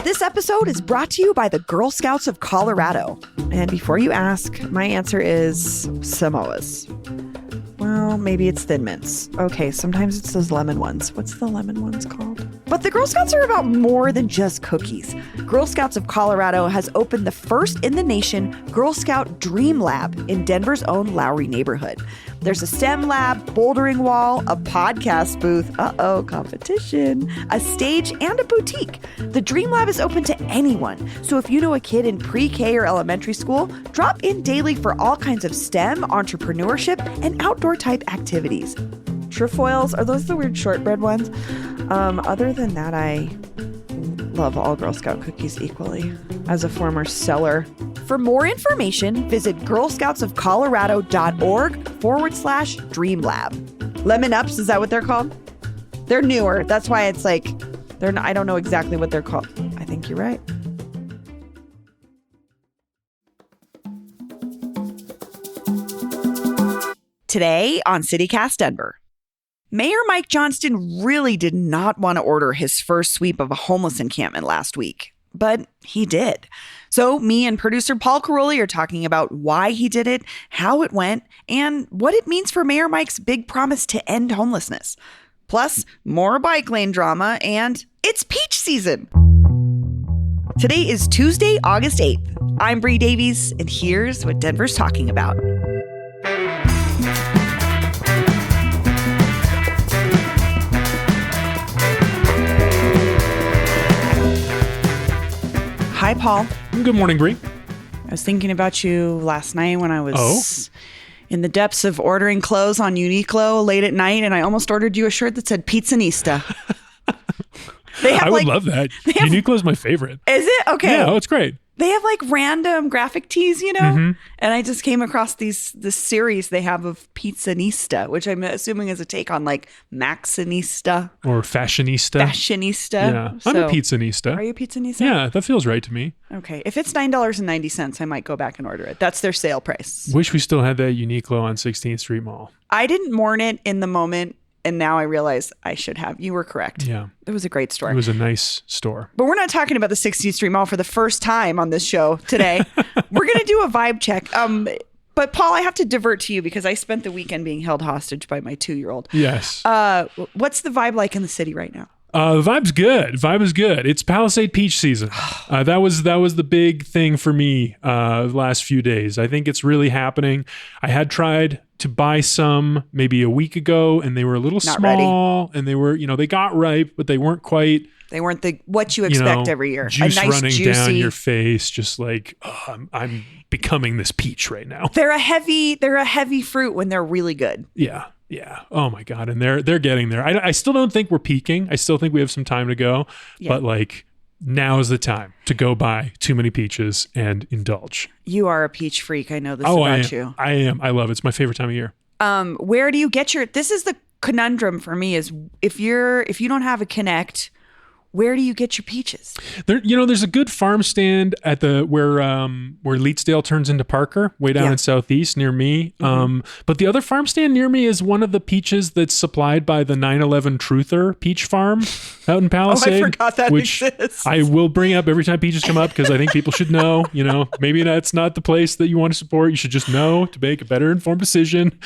This episode is brought to you by the Girl Scouts of Colorado. And before you ask, my answer is Samoas. Well, maybe it's Thin Mints. Okay, sometimes it's those lemon ones. What's the lemon ones called? But the Girl Scouts are about more than just cookies. Girl Scouts of Colorado has opened the first in the nation Girl Scout Dream Lab in Denver's own Lowry neighborhood. There's a STEM lab, bouldering wall, a podcast booth, competition, a stage, and a boutique. The Dream Lab is open to anyone. So if you know a kid in pre-K or elementary school, drop in daily for all kinds of STEM, entrepreneurship, and outdoor type activities. Trefoils, are those the weird shortbread ones? Other than that, I love all Girl Scout cookies equally as a former seller. For more information, visit girlscoutsofcolorado.org/dreamlab. Lemon Ups, is that what they're called? They're newer. That's why it's like, I don't know exactly what they're called. I think you're right. Today on CityCast Denver. Mayor Mike Johnston really did not want to order his first sweep of a homeless encampment last week, but he did. So me and producer Paul Caroli are talking about why he did it, how it went, and what it means for Mayor Mike's big promise to end homelessness. Plus, more bike lane drama, and it's peach season. Today is Tuesday, August 8th. I'm Bree Davies, and here's what Denver's talking about. Hi, Paul. Good morning, Bree. I was thinking about you last night when I was in the depths of ordering clothes on Uniqlo late at night, and I almost ordered you a shirt that said Pizzanista. I would love that. Uniqlo is my favorite. Is it? Okay. Yeah, it's great. They have like random graphic tees, you know? Mm-hmm. And I just came across this series they have of Pizzanista, which I'm assuming is a take on like Maxinista. Or Fashionista. Yeah. I'm a Pizzanista. Are you a Pizzanista? Yeah, that feels right to me. Okay. If it's $9.90, I might go back and order it. That's their sale price. Wish we still had that Uniqlo on 16th Street Mall. I didn't mourn it in the moment. And now I realize I should have. You were correct. Yeah. It was a great store. It was a nice store. But we're not talking about the 16th Street Mall for the first time on this show today. We're going to do a vibe check. But Paul, I have to divert to you because I spent the weekend being held hostage by my 2-year-old. Yes. What's the vibe like in the city right now? The vibe's good. Vibe is good. It's Palisade peach season. That was the big thing for me the last few days. I think it's really happening. I had tried to buy some maybe a week ago, and they were a little small, and they were, they got ripe, but they weren't quite. They weren't what you expect every year. Juice a nice, running juicy down your face, just like I'm becoming this peach right now. They're a heavy fruit when they're really good. Yeah. Yeah. Oh my God. And they're getting there. I still don't think we're peaking. I still think we have some time to go, but like now is the time to go buy too many peaches and indulge. You are a peach freak. I know this about you. I am. I love it. It's my favorite time of year. Where do you get this is the conundrum for me is if you don't have a Connect, where do you get your peaches? There's a good farm stand at where Leetsdale turns into Parker, way down in Southeast near me. Mm-hmm. But the other farm stand near me is one of the peaches that's supplied by the 9/11 Truther Peach Farm out in Palisade. I forgot that which exists. I will bring up every time peaches come up because I think people should know. Maybe that's not the place that you want to support. You should just know to make a better informed decision.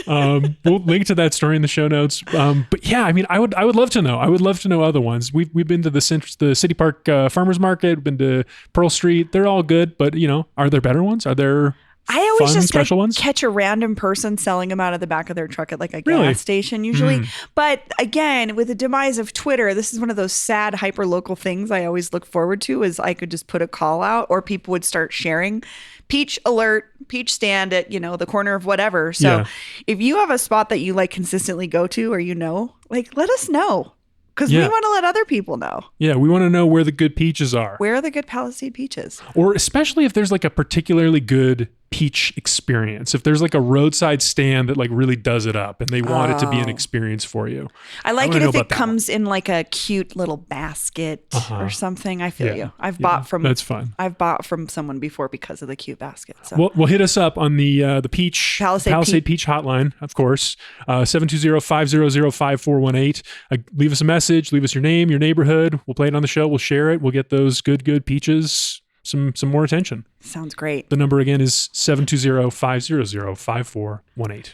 We'll link to that story in the show notes. But yeah, I mean, I would love to know. I would love to know other ones. We've been to the City Park Farmers Market, been to Pearl Street. They're all good, but are there better ones? Are there I always just special ones? Catch a random person selling them out of the back of their truck at like a gas station usually. But again, with the demise of Twitter, this is one of those sad hyper local things I always look forward to is I could just put a call out or people would start sharing peach alert, peach stand at, the corner of whatever. So if you have a spot that you like consistently go to or let us know. Because we want to let other people know. Yeah, we want to know where the good peaches are. Where are the good Palisade peaches? Or especially if there's like a particularly good peach experience, if there's like a roadside stand that like really does it up and they want it to be an experience for you. I like wanna it know if it about that comes in like a cute little basket or something. I feel you. I've bought from That's fun. I've bought from someone before because of the cute basket. So Well, hit us up on the Peach Palisade Peach hotline, of course, 720-500-5418. Leave us a message, leave us your name, your neighborhood. We'll play it on the show. We'll share it. We'll get those good peaches some more attention. sounds great. The number again is 720-500-5418.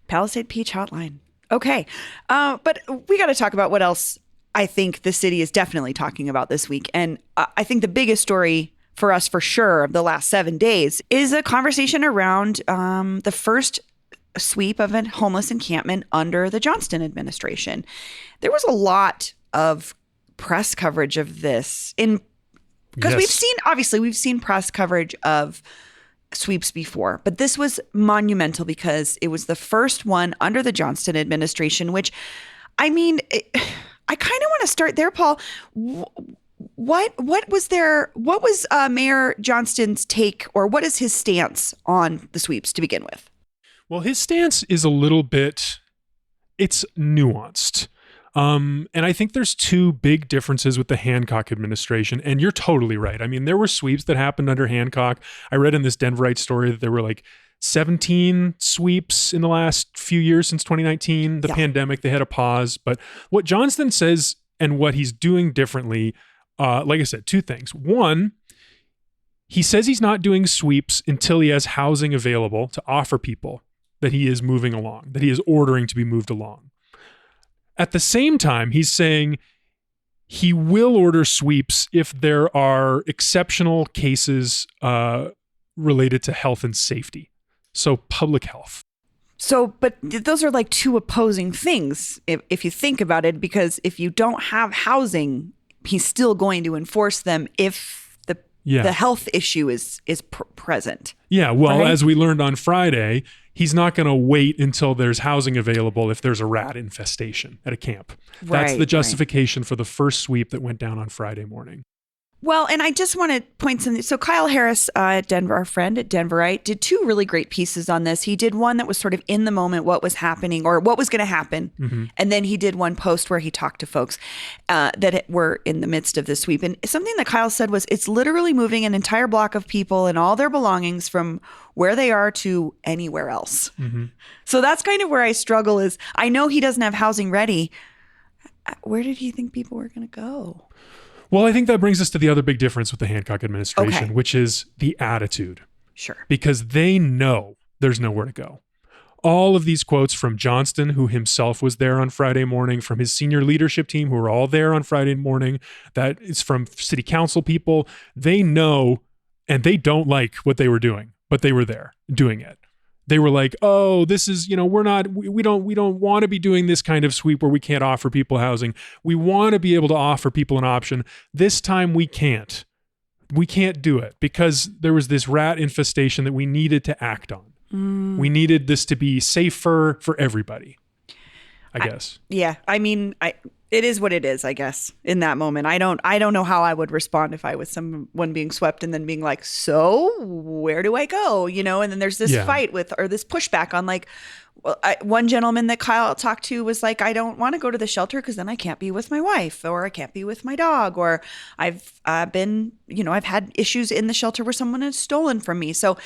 Palisade Peach Hotline. Okay. But we got to talk about what else I think the city is definitely talking about this week. And I think the biggest story for us, for sure, of the last 7 days is a conversation around the first sweep of a homeless encampment under the Johnston administration. There was a lot of press coverage of this because we've seen press coverage of sweeps before, but this was monumental because it was the first one under the Johnston administration, which, I mean, I kind of want to start there, Paul. What was Mayor Johnston's take, or what is his stance on the sweeps to begin with? Well, his stance is a little bit, it's nuanced. And I think there's two big differences with the Hancock administration. And you're totally right. I mean, there were sweeps that happened under Hancock. I read in this Denverite story that there were like 17 sweeps in the last few years since 2019. The pandemic, they had a pause. But what Johnston says and what he's doing differently, like I said, two things. One, he says he's not doing sweeps until he has housing available to offer people that he is moving along, that he is ordering to be moved along. At the same time, he's saying he will order sweeps if there are exceptional cases related to health and safety. So public health. So, but those are like two opposing things if you think about it, because if you don't have housing, he's still going to enforce them if the health issue is present. Yeah, well, right? As we learned on Friday, he's not going to wait until there's housing available if there's a rat infestation at a camp. That's the justification for the first sweep that went down on Friday morning. Well, and I just want to point something. So Kyle Harris at Denver, our friend at Denverite, did two really great pieces on this. He did one that was sort of in the moment, what was happening or what was going to happen. Mm-hmm. And then he did one post where he talked to folks that were in the midst of the sweep. And something that Kyle said was, it's literally moving an entire block of people and all their belongings from where they are to anywhere else. Mm-hmm. So that's kind of where I struggle is, I know he doesn't have housing ready. Where did he think people were going to go? Well, I think that brings us to the other big difference with the Hancock administration, which is the attitude. Sure. Because they know there's nowhere to go. All of these quotes from Johnston, who himself was there on Friday morning, from his senior leadership team, who were all there on Friday morning, that is from city council people, they know and they don't like what they were doing, but they were there doing it. They were like, oh, this is, we don't want to be doing this kind of sweep where we can't offer people housing. We want to be able to offer people an option. This time we can't. We can't do it because there was this rat infestation that we needed to act on. We needed this to be safer for everybody, I guess. It is what it is, I guess, in that moment. I don't know how I would respond if I was someone being swept and then being like, so where do I go? And then there's this fight or this pushback on like, well, one gentleman that Kyle talked to was like, I don't want to go to the shelter because then I can't be with my wife or I can't be with my dog. Or I've I've had issues in the shelter where someone has stolen from me. So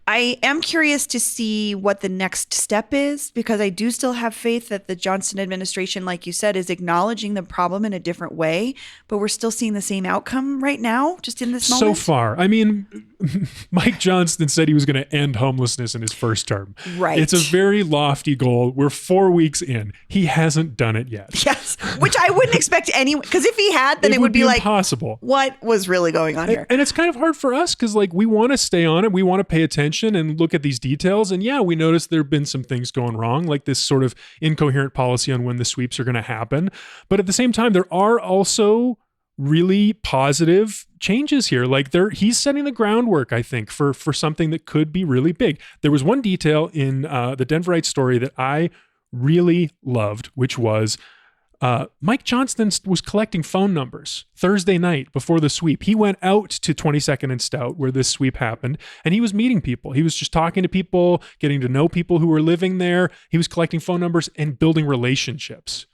I am curious to see what the next step is, because I do still have faith that the Johnston administration, like you said, is acknowledging the problem in a different way, but we're still seeing the same outcome right now, just in this moment. So far. I mean, Mike Johnston said he was going to end homelessness in his first term. Right. It's a very lofty goal. We're 4 weeks in. He hasn't done it yet. Yes, which I wouldn't expect anyone, because if he had, then it would be like, impossible. What was really going on here? And it's kind of hard for us because like we want to stay on it. We want to pay attention and look at these details. And we noticed there have been some things going wrong, like this sort of incoherent policy on when the sweeps are going to happen. But at the same time, there are also really positive changes here. Like he's setting the groundwork, I think, for something that could be really big. There was one detail in the Denverite story that I really loved, which was Mike Johnston was collecting phone numbers Thursday night before the sweep. He went out to 22nd and Stout where this sweep happened, and he was meeting people. He was just talking to people, getting to know people who were living there. He was collecting phone numbers and building relationships.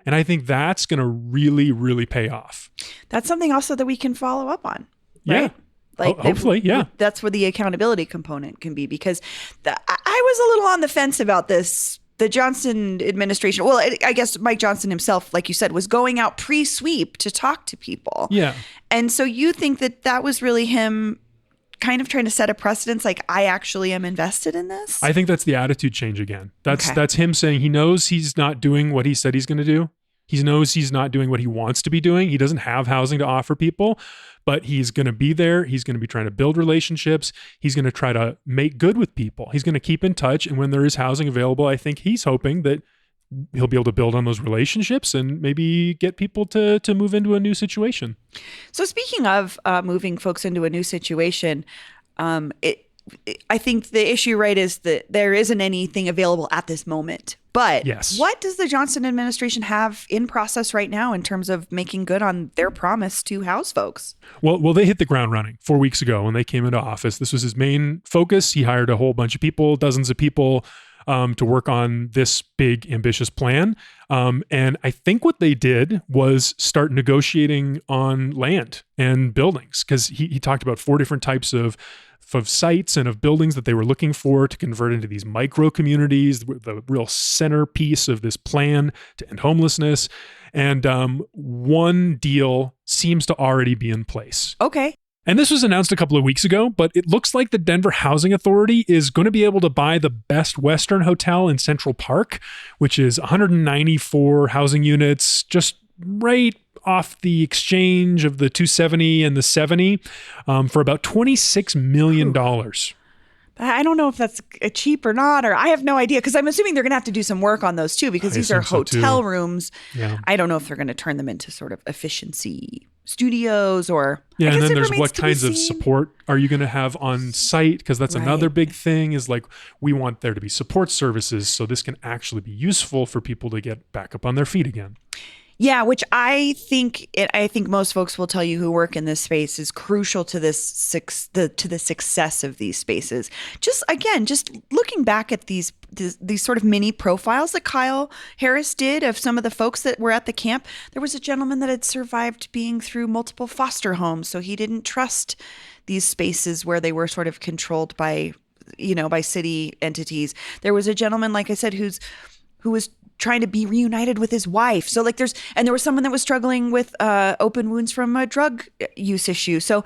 And I think that's going to really, really pay off. That's something also that we can follow up on. Yeah. Right? Like hopefully, yeah. That's where the accountability component can be, because I was a little on the fence about this. The Johnston administration, well, I guess Mike Johnston himself, like you said, was going out pre-sweep to talk to people. Yeah. And so you think that was really him kind of trying to set a precedence, like, I actually am invested in this? I think that's the attitude change again. That's him saying he knows he's not doing what he said he's going to do. He knows he's not doing what he wants to be doing. He doesn't have housing to offer people, but he's going to be there. He's going to be trying to build relationships. He's going to try to make good with people. He's going to keep in touch. And when there is housing available, I think he's hoping that he'll be able to build on those relationships and maybe get people to move into a new situation. So speaking of moving folks into a new situation, I think the issue, right, is that there isn't anything available at this moment. But yes. What does the Johnston administration have in process right now in terms of making good on their promise to house folks? Well, they hit the ground running 4 weeks ago when they came into office. This was his main focus. He hired a whole bunch of people, dozens of people, to work on this big, ambitious plan. And I think what they did was start negotiating on land and buildings, because he talked about 4 different types of sites and of buildings that they were looking for to convert into these micro communities, the real centerpiece of this plan to end homelessness. And one deal seems to already be in place. Okay. And this was announced a couple of weeks ago, but it looks like the Denver Housing Authority is going to be able to buy the Best Western Hotel in Central Park, which is 194 housing units, just right off the exchange of the 270 and the 70, for about $26 million. I don't know if that's cheap or not, or I have no idea, because I'm assuming they're going to have to do some work on those too, because these are hotel rooms. Yeah. I don't know if they're going to turn them into sort of efficiency studios or... Yeah, and then there's what kinds of support are you going to have on site? Because that's another big thing, is like, we want there to be support services so this can actually be useful for people to get back up on their feet again. Yeah, which I think most folks will tell you who work in this space is crucial to the success of these spaces. Just looking back at these sort of mini profiles that Kyle Harris did of some of the folks that were at the camp. There was a gentleman that had survived being through multiple foster homes, so he didn't trust these spaces where they were sort of controlled by city entities. There was a gentleman, like I said, who was trying to be reunited with his wife. So there was someone that was struggling with open wounds from a drug use issue. So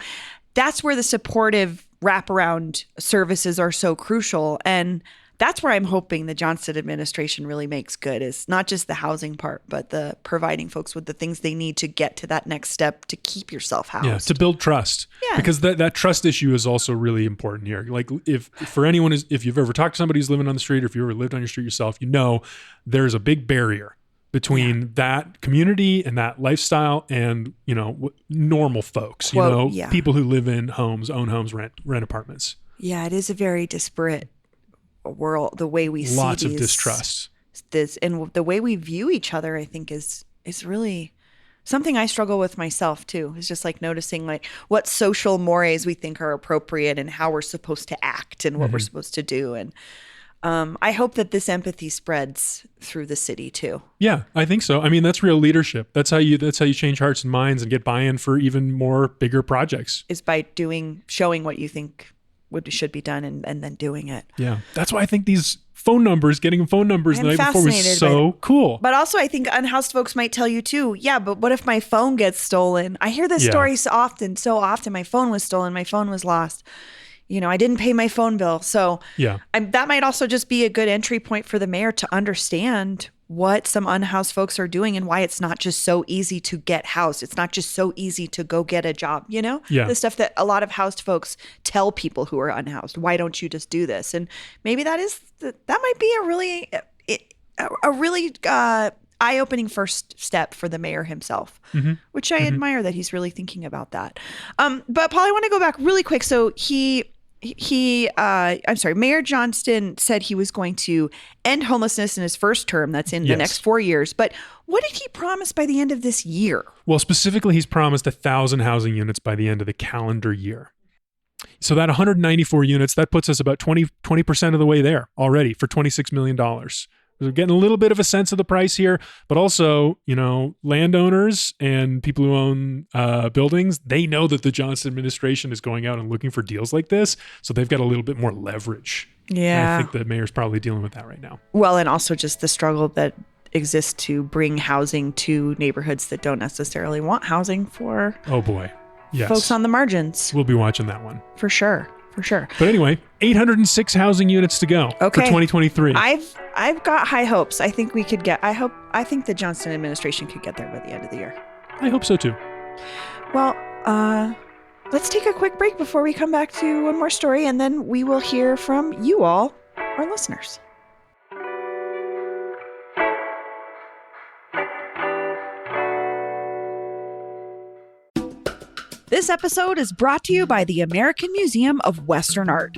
that's where the supportive wraparound services are so crucial. And that's where I'm hoping the Johnston administration really makes good, is not just the housing part, but the providing folks with the things they need to get to that next step to keep yourself housed. Yeah, to build trust. Yeah. Because that trust issue is also really important here. Like, if you've ever talked to somebody who's living on the street, or if you ever lived on your street yourself, there's a big barrier between that community and that lifestyle and, normal folks, people who live in homes, own homes, rent apartments. Yeah, it is a very disparate world, the way we see lots of distrust, and the way we view each other, I think is really something I struggle with myself too. It's just like noticing like what social mores we think are appropriate and how we're supposed to act and what we're supposed to do. And I hope that this empathy spreads through the city too. Yeah, I think so. I mean, that's real leadership. That's how you change hearts and minds and get buy-in for even more bigger projects. Is by showing what you think should be done and then doing it. Yeah. That's why I think getting phone numbers the night before was so cool. But also I think unhoused folks might tell you too, yeah, but what if my phone gets stolen? I hear this story so often. My phone was stolen. My phone was lost. I didn't pay my phone bill. So that might also just be a good entry point for the mayor to understand what some unhoused folks are doing and why it's not just so easy to get housed. It's not just so easy to go get a job, the stuff that a lot of housed folks tell people who are unhoused. Why don't you just do this? And maybe that might be a really eye-opening first step for the mayor himself, which I admire that he's really thinking about that. But Paul, I want to go back really quick. So Mayor Johnston said he was going to end homelessness in his first term. That's in the next 4 years. But what did he promise by the end of this year? Well, specifically, he's promised 1,000 housing units by the end of the calendar year. So that 194 units, that puts us about 20% of the way there already for $26 million. We're getting a little bit of a sense of the price here, but also, landowners and people who own buildings, they know that the Johnson administration is going out and looking for deals like this. So they've got a little bit more leverage. Yeah. And I think the mayor's probably dealing with that right now. Well, and also just the struggle that exists to bring housing to neighborhoods that don't necessarily want housing for Oh boy. Yes. folks on the margins. We'll be watching that one. For sure. But anyway, 806 housing units to go for 2023. I've got high hopes. I think we could get, I think the Johnson administration could get there by the end of the year. I hope so too. Well, let's take a quick break before we come back to one more story, and then we will hear from you all, our listeners. This episode is brought to you by the American Museum of Western Art.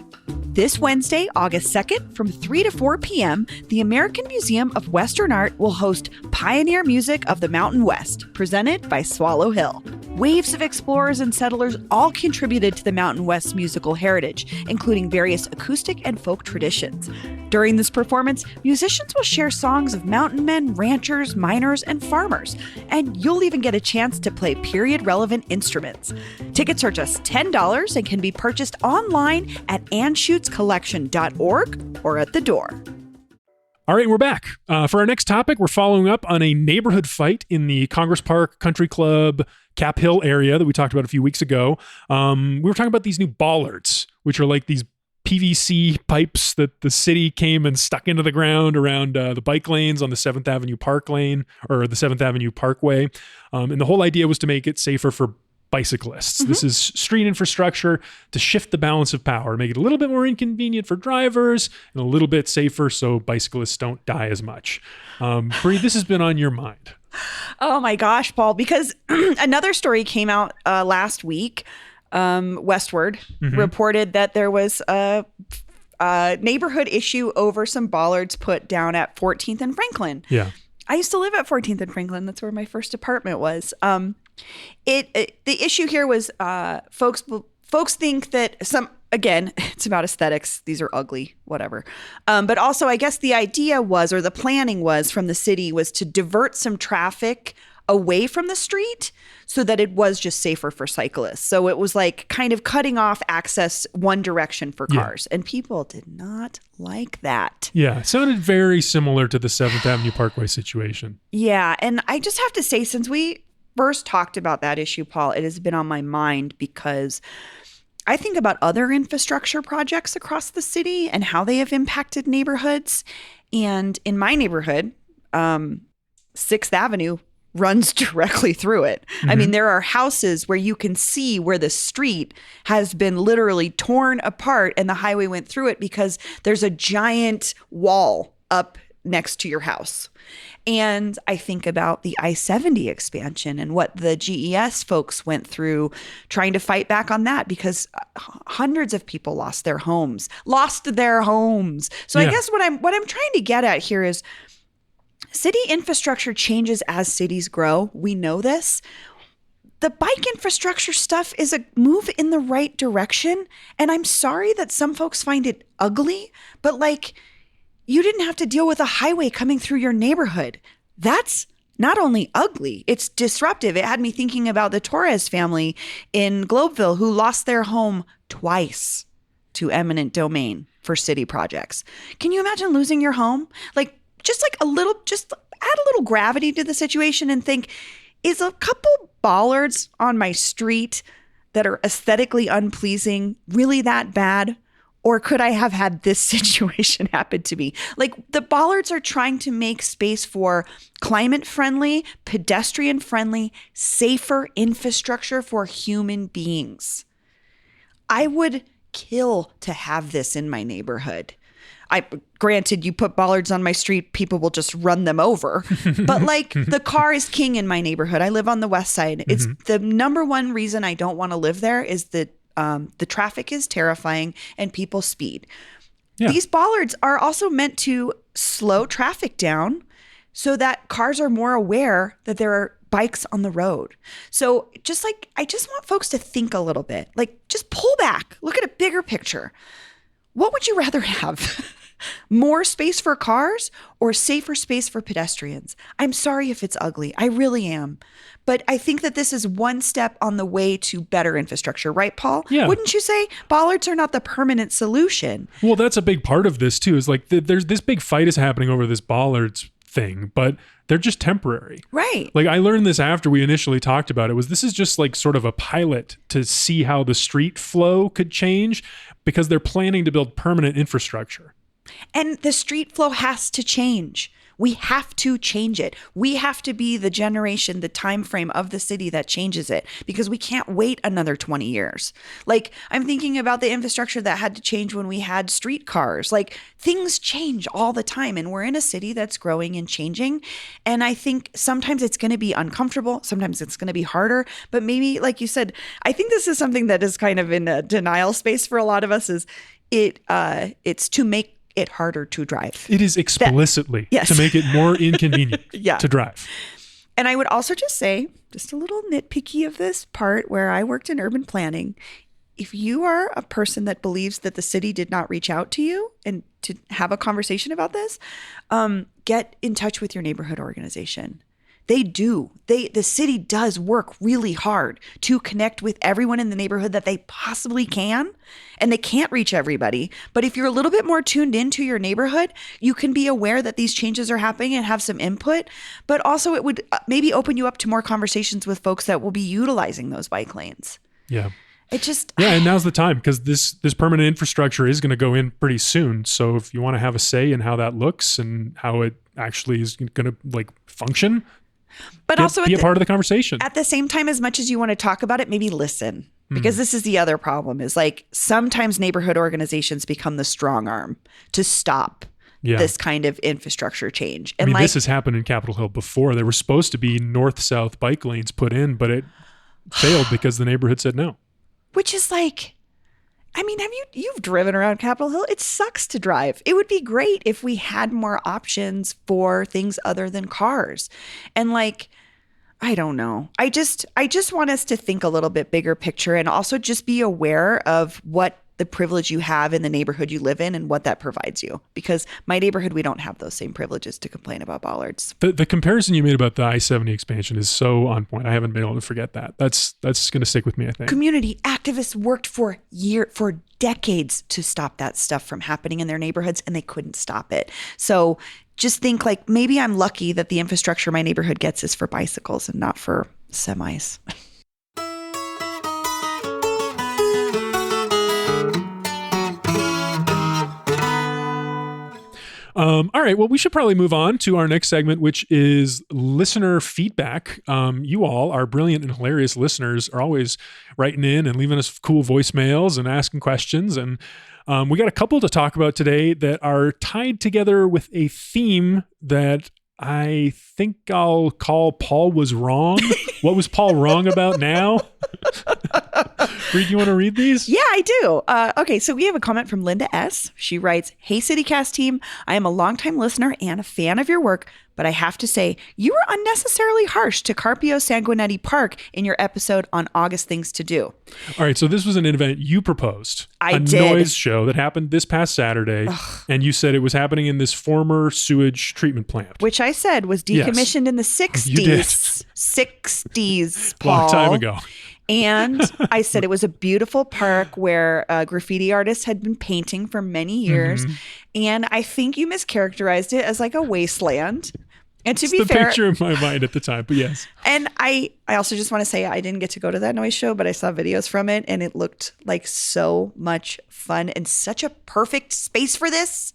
This Wednesday, August 2nd, from 3 to 4 p.m., the American Museum of Western Art will host Pioneer Music of the Mountain West, presented by Swallow Hill. Waves of explorers and settlers all contributed to the Mountain West's musical heritage, including various acoustic and folk traditions. During this performance, musicians will share songs of mountain men, ranchers, miners, and farmers, and you'll even get a chance to play period-relevant instruments. Tickets are just $10 and can be purchased online at AnnSchuttzCollection.org or at the door. All right, we're back. For our next topic, we're following up on a neighborhood fight in the Congress Park Country Club, Cap Hill area that we talked about a few weeks ago. We were talking about these new bollards, which are like these PVC pipes that the city came and stuck into the ground around the bike lanes on the 7th Avenue Park lane or the 7th Avenue Parkway. And the whole idea was to make it safer for bicyclists. This is street infrastructure to shift the balance of power, make it a little bit more inconvenient for drivers and a little bit safer so bicyclists don't die as much. Bree, this has been on your mind. Oh my gosh, Paul, because another story came out last week. Westward reported that there was a neighborhood issue over some bollards put down at 14th and Franklin. Yeah. I used to live at 14th and Franklin. That's where my first apartment was. The issue here was folks think that again, it's about aesthetics. These are ugly, whatever. But also, I guess the idea was, or the planning was from the city, was to divert some traffic away from the street so that it was just safer for cyclists. So it was like kind of cutting off access one direction for cars. And people did not like that. Yeah, it sounded very similar to the 7th Avenue Parkway situation. Yeah, and I just have to say, since we first talked about that issue, Paul, it has been on my mind because I think about other infrastructure projects across the city and how they have impacted neighborhoods. And in my neighborhood, 6th Avenue runs directly through it. I mean, there are houses where you can see where the street has been literally torn apart and the highway went through it because there's a giant wall up next to your house. And I think about the I-70 expansion and what the GES folks went through trying to fight back on that because hundreds of people lost their homes. So I guess what I'm trying to get at here is city infrastructure changes as cities grow. We know this. The bike infrastructure stuff is a move in the right direction. And I'm sorry that some folks find it ugly, but like, you didn't have to deal with a highway coming through your neighborhood. That's not only ugly, it's disruptive. It had me thinking about the Torres family in Globeville who lost their home twice to eminent domain for city projects. Can you imagine losing your home? Just add a little gravity to the situation and think, is a couple bollards on my street that are aesthetically unpleasing really that bad? Or could I have had this situation happen to me? Like, the bollards are trying to make space for climate-friendly, pedestrian-friendly, safer infrastructure for human beings. I would kill to have this in my neighborhood. Granted, you put bollards on my street, people will just run them over. But like, the car is king in my neighborhood. I live on the west side. It's the number one reason I don't want to live there is the The traffic is terrifying and people speed. Yeah. These bollards are also meant to slow traffic down so that cars are more aware that there are bikes on the road. So I just want folks to think a little bit, like just pull back, look at a bigger picture. What would you rather have? More space for cars or safer space for pedestrians? I'm sorry if it's ugly. I really am. But I think that this is one step on the way to better infrastructure, right, Paul? Yeah. Wouldn't you say? Bollards are not the permanent solution. Well, that's a big part of this too, is like there's this big fight is happening over this bollards thing, but they're just temporary. Right. Like I learned this after we initially talked about it, this is just like sort of a pilot to see how the street flow could change because they're planning to build permanent infrastructure. And the street flow has to change. We have to change it. We have to be the generation, the time frame of the city that changes it, because we can't wait another 20 years. Like, I'm thinking about the infrastructure that had to change when we had streetcars. Like, things change all the time, and we're in a city that's growing and changing. And I think sometimes it's going to be uncomfortable. Sometimes it's going to be harder. But maybe, like you said, I think this is something that is kind of in a denial space for a lot of us, is it's to make it harder to drive. It is explicitly Yes. to make it more inconvenient Yeah. to drive. And I would also just say, just a little nitpicky of this part where I worked in urban planning, if you are a person that believes that the city did not reach out to you and to have a conversation about this, get in touch with your neighborhood organization. They do. The city does work really hard to connect with everyone in the neighborhood that they possibly can. And they can't reach everybody. But if you're a little bit more tuned into your neighborhood, you can be aware that these changes are happening and have some input. But also it would maybe open you up to more conversations with folks that will be utilizing those bike lanes. Yeah. It just... Yeah, and now's the time because this permanent infrastructure is going to go in pretty soon. So if you want to have a say in how that looks and how it actually is going to like function, But also be a part of the conversation. At the same time, as much as you want to talk about it, maybe listen. Because this is the other problem, is like sometimes neighborhood organizations become the strong arm to stop this kind of infrastructure change. And this has happened in Capitol Hill before. There were supposed to be north-south bike lanes put in, but it failed because the neighborhood said no. Which is like, I mean, you've driven around Capitol Hill? It sucks to drive. It would be great if we had more options for things other than cars. And like, I don't know. I just want us to think a little bit bigger picture and also just be aware of what the privilege you have in the neighborhood you live in and what that provides you. Because my neighborhood, we don't have those same privileges to complain about bollards. The comparison you made about the I-70 expansion is so on point. I haven't been able to forget that. That's going to stick with me, I think. Community activists worked for decades to stop that stuff from happening in their neighborhoods, and they couldn't stop it. So just think like maybe I'm lucky that the infrastructure my neighborhood gets is for bicycles and not for semis. All right. Well, we should probably move on to our next segment, which is listener feedback. You all, our brilliant and hilarious listeners, are always writing in and leaving us cool voicemails and asking questions. And we got a couple to talk about today that are tied together with a theme that I think I'll call Paul Was Wrong. What was Paul wrong about now? Reed, you want to read these? Yeah, I do. Okay, so we have a comment from Linda S. She writes, "Hey CityCast team, I am a longtime listener and a fan of your work, but I have to say, you were unnecessarily harsh to Carpio Sanguinetti Park in your episode on August Things to Do." All right, so this was an event you proposed. I a did. noise show that happened this past Saturday, and you said it was happening in this former sewage treatment plant. Which I said was decommissioned in the 60s. You did. 60s, Paul. Long time ago. And I said it was a beautiful park where graffiti artists had been painting for many years. Mm-hmm. And I think you mischaracterized it as like a wasteland. And to It's be the fair, picture in my mind at the time, but yes. and I also just want to say I didn't get to go to that noise show, but I saw videos from it and it looked like so much fun and such a perfect space for this.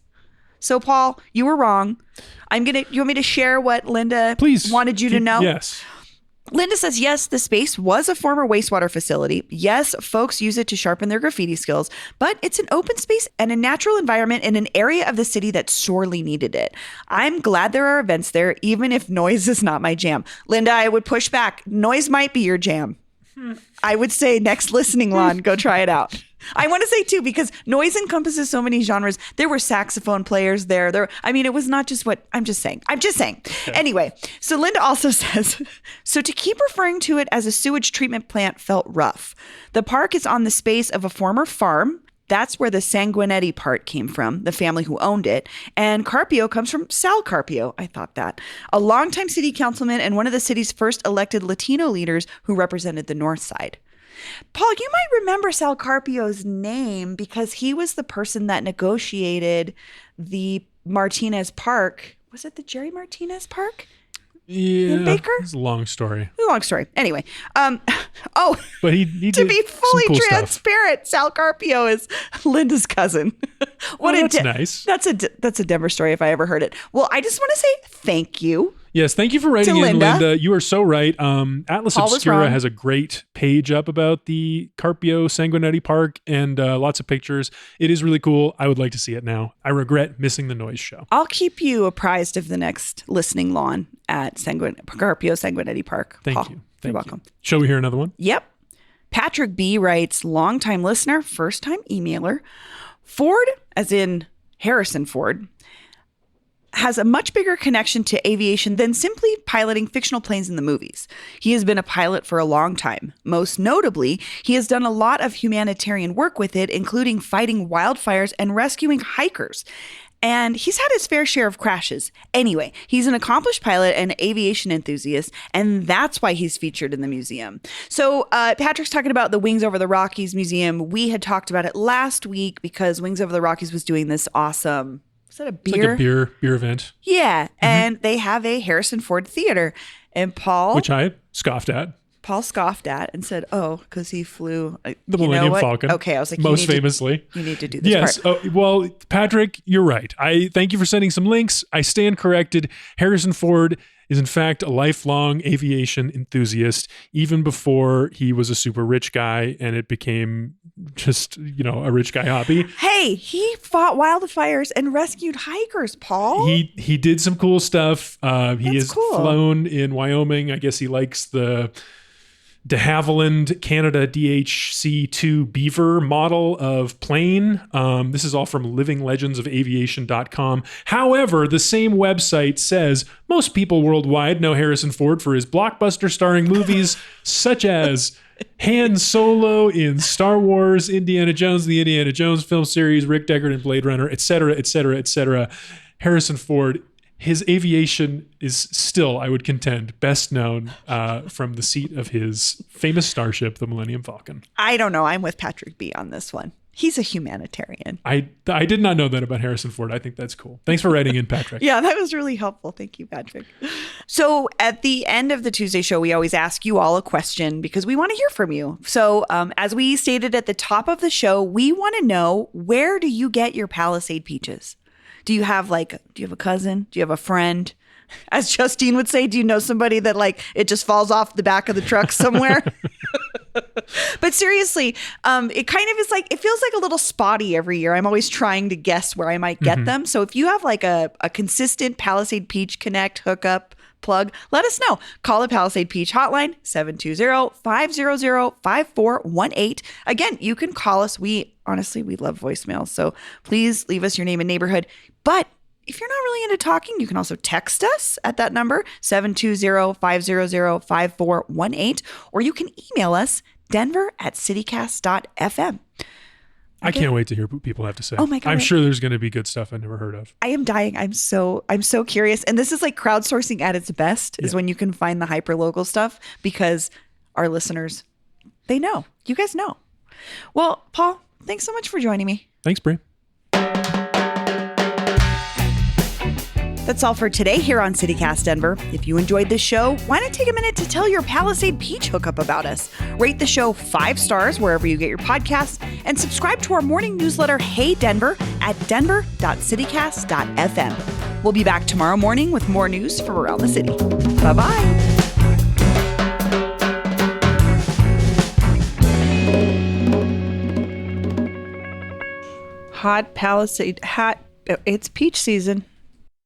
So Paul, you were wrong. You want me to share what Linda Please wanted you to know? Yes. Linda says, yes, the space was a former wastewater facility. Yes, folks use it to sharpen their graffiti skills, but it's an open space and a natural environment in an area of the city that sorely needed it. I'm glad there are events there, even if noise is not my jam. Linda, I would push back. Noise might be your jam. I would say next listening lawn, go try it out. I want to say too, because noise encompasses so many genres. There were saxophone players there. I mean, it was not just what I'm just saying. Okay. Anyway, so Linda also says, so to keep referring to it as a sewage treatment plant felt rough. The park is on the space of a former farm. That's where the Sanguinetti part came from, the family who owned it. And Carpio comes from Sal Carpio. I thought that. A longtime city councilman and one of the city's first elected Latino leaders who represented the North Side. Paul, you might remember Sal Carpio's name because he was the person that negotiated the Martinez Park. Was it the Jerry Martinez Park? Yeah, in Baker? It's a long story. Long story. Anyway, but he to did be fully some cool transparent, stuff. Sal Carpio is Linda's cousin. That's nice. That's a Denver story if I ever heard it. Well, I just want to say thank you. Yes, thank you for writing in, Linda. You are so right. Atlas Obscura has a great page up about the Carpio Sanguinetti Park and lots of pictures. It is really cool. I would like to see it now. I regret missing the noise show. I'll keep you apprised of the next listening lawn at Carpio Sanguinetti Park. Thank Paul, you. You're welcome. Shall we hear another one? Yep. Patrick B. writes, longtime listener, first time emailer. Ford, as in Harrison Ford, has a much bigger connection to aviation than simply piloting fictional planes in the movies. He has been a pilot for a long time. Most notably, he has done a lot of humanitarian work with it, including fighting wildfires and rescuing hikers. And he's had his fair share of crashes. Anyway, he's an accomplished pilot and aviation enthusiast, and that's why he's featured in the museum. So Patrick's talking about the Wings Over the Rockies Museum. We had talked about it last week because Wings Over the Rockies was doing this awesome... Is that a beer? It's like a beer event. Yeah. And they have a Harrison Ford theater. And Paul... Which I scoffed at. Paul scoffed at and said, oh, because he flew... The Millennium Falcon. Okay, I was like... Most famously. You need to do this part. Yes. Well, Patrick, you're right. I thank you for sending some links. I stand corrected. Harrison Ford is in fact a lifelong aviation enthusiast, even before he was a super rich guy and it became just, a rich guy hobby. Hey, he fought wildfires and rescued hikers, Paul. He did some cool stuff. He has cool. flown in Wyoming. I guess he likes the de Havilland Canada DHC-2 Beaver model of plane. This is all from livinglegendsofaviation.com. However, the same website says most people worldwide know Harrison Ford for his blockbuster starring movies such as Han Solo in Star Wars, Indiana Jones, the Indiana Jones film series, Rick Deckard in Blade Runner, etc., etc., etc. Harrison Ford, his aviation is still, I would contend, best known from the seat of his famous starship, the Millennium Falcon. I don't know. I'm with Patrick B on this one. He's a humanitarian. I did not know that about Harrison Ford. I think that's cool. Thanks for writing in, Patrick. Yeah, that was really helpful. Thank you, Patrick. So at the end of the Tuesday show, we always ask you all a question because we want to hear from you. So as we stated at the top of the show, we want to know, where do you get your Palisade peaches? Do you have a cousin? Do you have a friend? As Justine would say, do you know somebody that it just falls off the back of the truck somewhere? But seriously, it kind of is it feels like a little spotty every year. I'm always trying to guess where I might get them. So if you have a consistent Palisade Peach Connect hookup plug, let us know. Call the Palisade Peach hotline, 720-500-5418. Again, you can call us. We love voicemails. So please leave us your name and neighborhood. But if you're not really into talking, you can also text us at that number, 720-500-5418, or you can email us, denver@citycast.fm. I can't wait to hear what people have to say. Oh my God. I'm sure there's going to be good stuff I never heard of. I am dying. I'm so curious. And this is crowdsourcing at its best, is when you can find the hyper-local stuff, because our listeners, they know. You guys know. Well, Paul, thanks so much for joining me. Thanks, Brie. That's all for today here on CityCast Denver. If you enjoyed this show, why not take a minute to tell your Palisade Peach hookup about us? Rate the show 5 stars wherever you get your podcasts, and subscribe to our morning newsletter, Hey Denver, at denver.citycast.fm. We'll be back tomorrow morning with more news from around the city. Bye-bye. Hot Palisade, it's peach season.